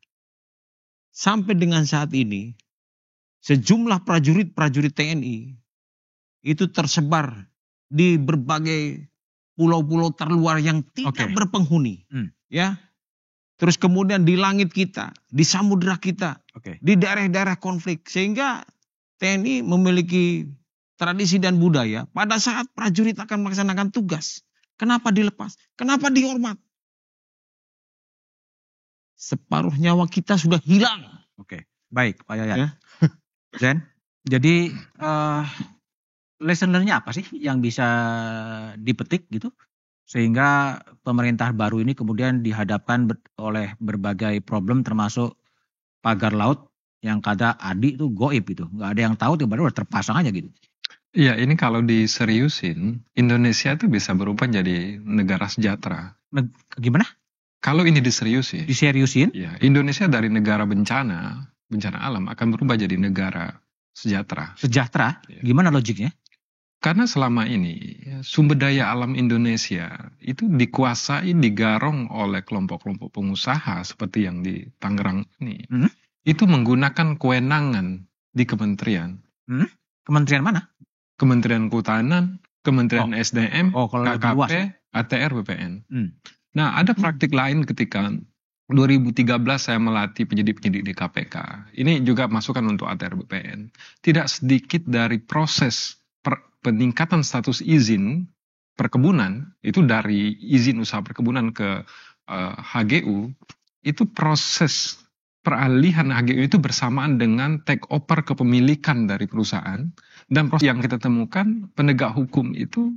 Sampai dengan saat ini sejumlah prajurit TNI itu tersebar di berbagai pulau-pulau terluar yang tidak berpenghuni. Ya. Terus kemudian di langit kita, di samudera kita, di daerah-daerah konflik. Sehingga TNI memiliki tradisi dan budaya pada saat prajurit akan melaksanakan tugas. Kenapa dilepas? Kenapa dihormat? Separuh nyawa kita sudah hilang. Baik, Pak Yayat. Ya. Zen, jadi lesson learn-nya apa sih yang bisa dipetik gitu? Sehingga pemerintah baru ini kemudian dihadapkan oleh berbagai problem termasuk pagar laut yang kata Adi itu goib itu. Nggak ada yang tahu, tiba-tiba udah terpasang aja gitu. Iya, ini kalau diseriusin, Indonesia itu bisa berubah jadi negara sejahtera. Gimana? Kalau ini diseriusin. Diseriusin? Ya, Indonesia dari negara bencana alam akan berubah jadi negara sejahtera. Sejahtera? Gimana logiknya? Karena selama ini sumber daya alam Indonesia itu dikuasai, digarong oleh kelompok-kelompok pengusaha seperti yang di Tangerang ini. Itu menggunakan kewenangan di kementerian. Kementerian mana? Kementerian Kehutanan, Kementerian SDM, KKP, luas, ya? ATR, BPN. Nah, ada praktik lain ketika 2013 saya melatih penyidik-penyidik di KPK. Ini juga masukan untuk ATR, BPN. Tidak sedikit dari proses peningkatan status izin perkebunan, itu dari izin usaha perkebunan ke HGU, itu proses peralihan HGU itu bersamaan dengan take over kepemilikan dari perusahaan, dan proses yang kita temukan penegak hukum itu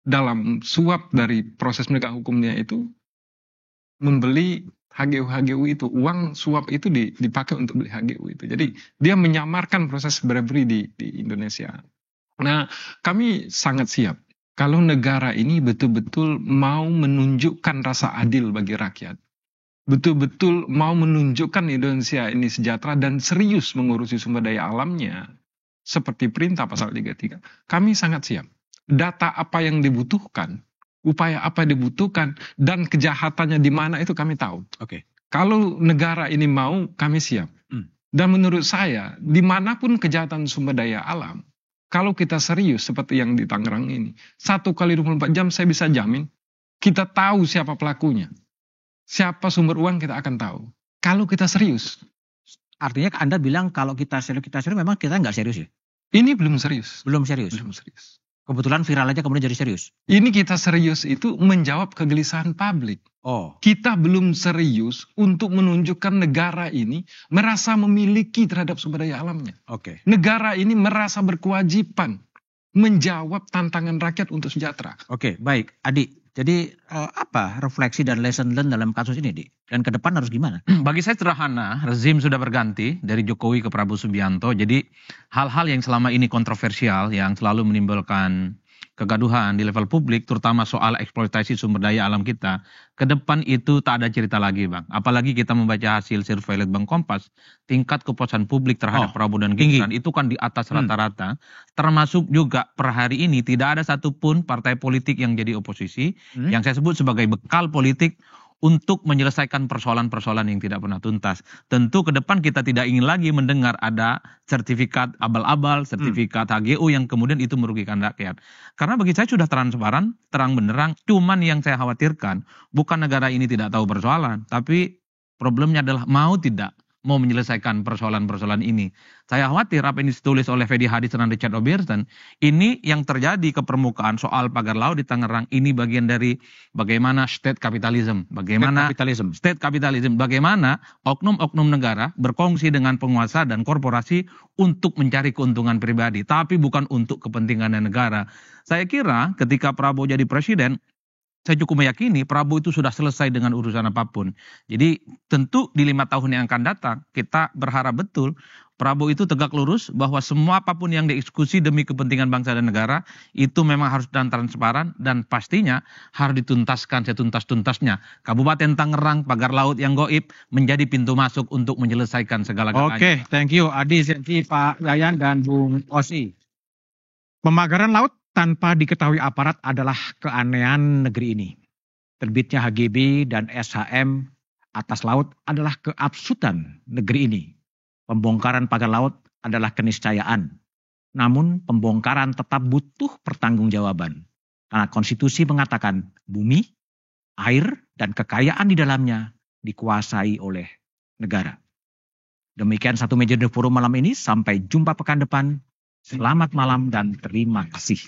dalam suap dari proses penegak hukumnya itu membeli HGU itu, uang suap itu dipakai untuk beli HGU itu. Jadi dia menyamarkan proses bribery di Indonesia. Nah, kami sangat siap kalau negara ini betul-betul mau menunjukkan rasa adil bagi rakyat. Betul-betul mau menunjukkan Indonesia ini sejahtera dan serius mengurusi sumber daya alamnya seperti perintah pasal 33. Kami sangat siap. Data apa yang dibutuhkan, upaya apa yang dibutuhkan, dan kejahatannya di mana itu kami tahu. Kalau negara ini mau, kami siap. Dan menurut saya, dimanapun kejahatan sumber daya alam, kalau kita serius seperti yang di Tangerang ini, 1 kali 24 jam saya bisa jamin, kita tahu siapa pelakunya. Siapa sumber uang kita akan tahu. Kalau kita serius. Artinya Anda bilang kalau kita serius memang kita nggak serius ya? Ini belum serius. Belum serius? Belum serius. Kebetulan viral aja kemudian jadi serius? Ini kita serius itu menjawab kegelisahan publik. Kita belum serius untuk menunjukkan negara ini merasa memiliki terhadap sumber daya alamnya. Negara ini merasa berkewajiban menjawab tantangan rakyat untuk sejahtera. Baik. Adi, jadi apa refleksi dan lesson learn dalam kasus ini, Di? Dan ke depan harus gimana? Bagi saya sederhana, rezim sudah berganti dari Jokowi ke Prabowo Subianto. Jadi hal-hal yang selama ini kontroversial, yang selalu menimbulkan kegaduhan di level publik, terutama soal eksploitasi sumber daya alam kita, ke depan itu tak ada cerita lagi, Bang. Apalagi kita membaca hasil survei Litbang Kompas, tingkat kepuasan publik terhadap Prabowo dan Gibran itu kan di atas rata-rata, termasuk juga per hari ini tidak ada satupun partai politik yang jadi oposisi, yang saya sebut sebagai bekal politik untuk menyelesaikan persoalan-persoalan yang tidak pernah tuntas. Tentu ke depan kita tidak ingin lagi mendengar ada sertifikat abal-abal, sertifikat HGU yang kemudian itu merugikan rakyat. Karena bagi saya sudah transparan, terang benderang, cuman yang saya khawatirkan bukan negara ini tidak tahu persoalan, tapi problemnya adalah mau menyelesaikan persoalan-persoalan ini. Saya khawatir apa yang ditulis oleh Fedi Hadis dan Richard O'Brien, ini yang terjadi ke permukaan soal pagar laut di Tangerang, ini bagian dari bagaimana state capitalism, bagaimana oknum-oknum negara berkongsi dengan penguasa dan korporasi untuk mencari keuntungan pribadi, tapi bukan untuk kepentingan negara. Saya kira ketika Prabowo jadi presiden, saya cukup meyakini Prabowo itu sudah selesai dengan urusan apapun. Jadi tentu di 5 tahun yang akan datang kita berharap betul Prabowo itu tegak lurus bahwa semua apapun yang dieksekusi demi kepentingan bangsa dan negara itu memang harus dan transparan dan pastinya harus dituntaskan setuntas-tuntasnya. Kabupaten Tangerang, pagar laut yang goib menjadi pintu masuk untuk menyelesaikan segala-galanya. Oke, thank you Adi, Sensi, Pak Yayan dan Bung Osi. Pemagaran laut tanpa diketahui aparat adalah keanehan negeri ini. Terbitnya HGB dan SHM atas laut adalah keabsurdan negeri ini. Pembongkaran pagar laut adalah keniscayaan. Namun pembongkaran tetap butuh pertanggungjawaban. Karena konstitusi mengatakan bumi, air, dan kekayaan di dalamnya dikuasai oleh negara. Demikian Satu Meja The Forum malam ini. Sampai jumpa pekan depan. Selamat malam dan terima kasih.